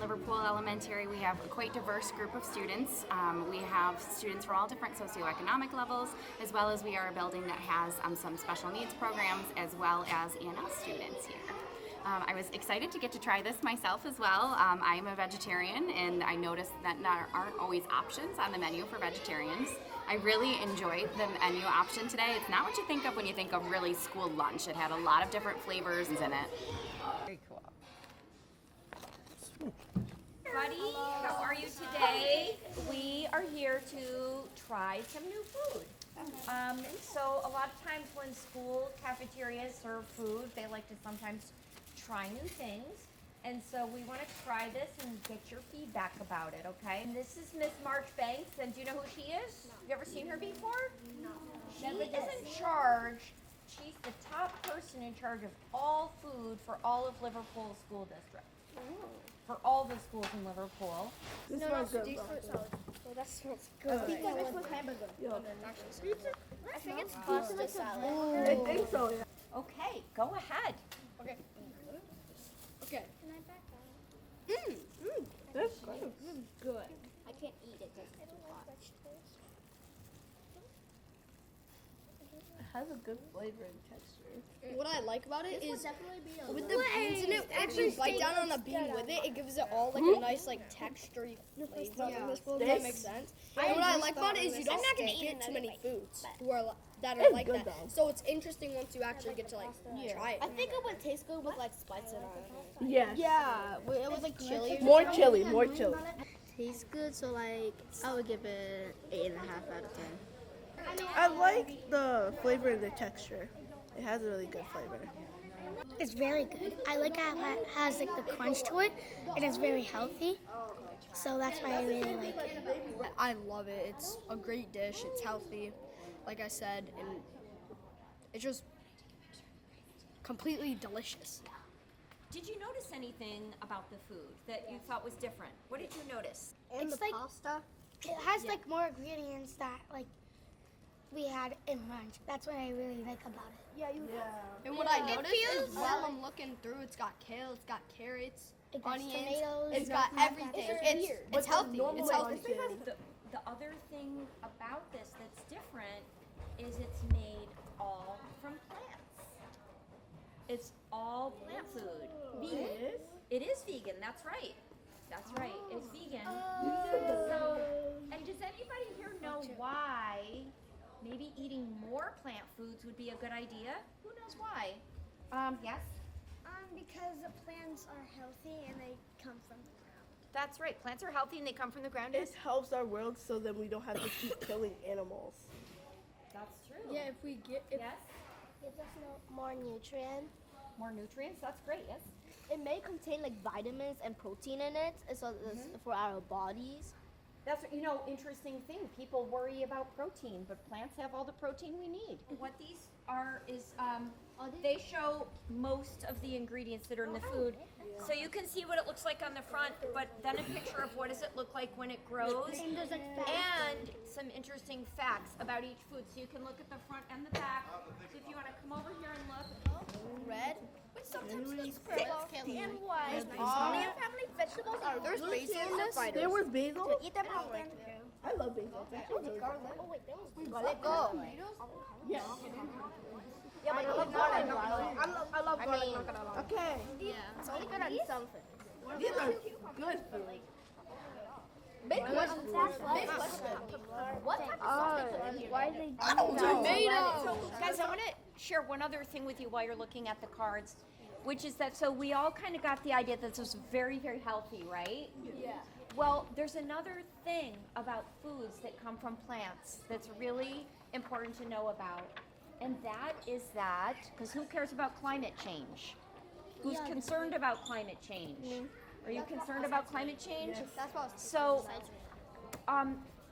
Liverpool Elementary, we have a quite diverse group of students. We have students from all different socioeconomic levels, as well as we are a building that has some special needs programs, as well as ENL students here. I was excited to get to try this myself as well. I am a vegetarian, and I noticed that there aren't always options on the menu for vegetarians. I really enjoyed the menu option today. It's not what you think of when you think of really school lunch. It had a lot of different flavors in it. Very cool. Buddy, how are you today? We are here to try some new food. So a lot of times when school cafeterias serve food, they like to sometimes try new things. And so we want to try this and get your feedback about it, okay? And this is Miss March Banks, and do you know who she is? No. You ever seen her before? No. She is in charge. She's the top person in charge of all food for all of Liverpool School District. Ooh. For all the schools in Liverpool. This smells good. Well, that smells good. I think that was hamburger. Yeah. I think it's pasta salad. I think so, yeah. Okay, go ahead. Okay. Okay. Can I back out? That's good. I can't eat it. It's too hot. It has a good flavor and texture. What I like about it is with the Wait, beans in it, if you bite down on the bean with it gives it all like a nice like textury flavor. Does that make sense? And what I like about it is you don't have to eat too many foods that are like that. So it's interesting once you actually get to like try it. I think it would taste good with like spice in it. Yes. Yeah, it was like chili. More chili, more chili. Tastes good, so like I would give it 8.5 out of 10. I like the flavor and the texture. It has a really good flavor. It's very good. I like how it has like the crunch to it. It is very healthy, so that's why I really like it. I love it. It's a great dish. It's healthy, like I said, and it's just completely delicious. Did you notice anything about the food that you thought was different? What did you notice? And It's the like- pasta. It has like more ingredients that like we had in lunch. That's what I really like about it. And what I noticed is while I'm looking through, it's got kale, it's got carrots, It got onions, tomatoes. it's got everything. It's healthy. It's healthy. The other thing about this that's different is it's made all from plants. It's all plant food. Vegan. It is vegan, that's right. That's right, it's vegan. So, and does anybody here know why maybe eating more plant foods would be a good idea? Who knows why? Yes? Because the plants are healthy and they come from the ground. That's right, plants are healthy and they come from the ground. It helps our world so that we don't have to keep killing animals. That's true. Yeah, if we get it, Yes? Gives us more nutrients. More nutrients, that's great, yes? It may contain like vitamins and protein in it, so this for our bodies. That's, interesting thing. People worry about protein, but plants have all the protein we need. What these are is, they show most of the ingredients that are in the food. So you can see what it looks like on the front, but then a picture of what does it look like when it grows, and some interesting facts about each food. So you can look at the front and the back. So if you want to come over here and look. red, which sometimes looks purple and white. How many vegetables are There's basil in this. There was basil. Eat them out. I love basil. Oh wait, there was Let go. Yes. Yeah, but I love garlic. I love garlic. Okay. It's only good on something. These are good food. What type of Why they So, guys, I want to share one other thing with you while you're looking at the cards, which is that, so we all kind of got the idea that this was very, very healthy, right? Yeah. Well, there's another thing about foods that come from plants that's really important to know about, and that is that, because who cares about climate change? Who's concerned about climate change? Are you concerned about climate change? That's what I was So,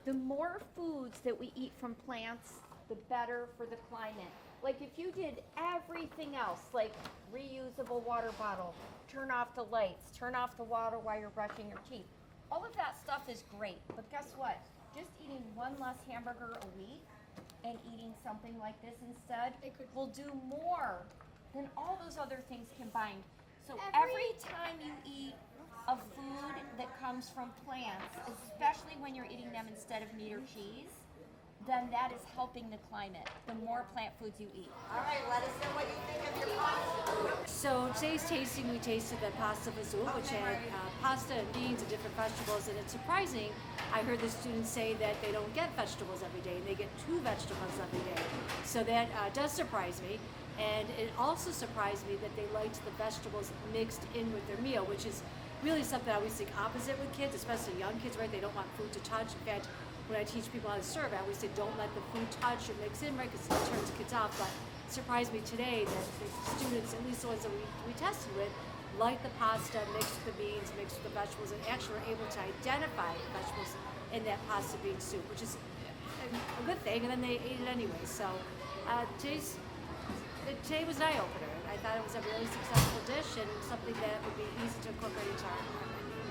the more foods that we eat from plants, the better for the climate. Like if you did everything else, like reusable water bottle, turn off the lights, turn off the water while you're brushing your teeth, all of that stuff is great. But guess what? Just eating one less hamburger a week and eating something like this instead will do more than all those other things combined. So every time you eat a food that comes from plants, especially when you're eating them instead of meat or cheese, then that is helping the climate, the more plant foods you eat. All right, let us know what you think of your pasta. So today's tasting, we tasted the pasta fagioli, which had pasta and beans and different vegetables, and it's surprising. I heard the students say that they don't get vegetables every day, and they get 2 vegetables every day. So that does surprise me, and it also surprised me that they liked the vegetables mixed in with their meal, which is really something I always think opposite with kids, especially young kids, right? They don't want food to touch. In fact, when I teach people how to serve, I always say don't let the food touch or mix in, right? Because it turns kids off. But it surprised me today that the students, at least the ones that we tested with, liked the pasta mixed with the beans, mixed with the vegetables, and actually were able to identify the vegetables in that pasta bean soup, which is a good thing. And then they ate it anyway. So today was an eye opener. I thought it was a really successful dish and something that would be easy to incorporate into our menu.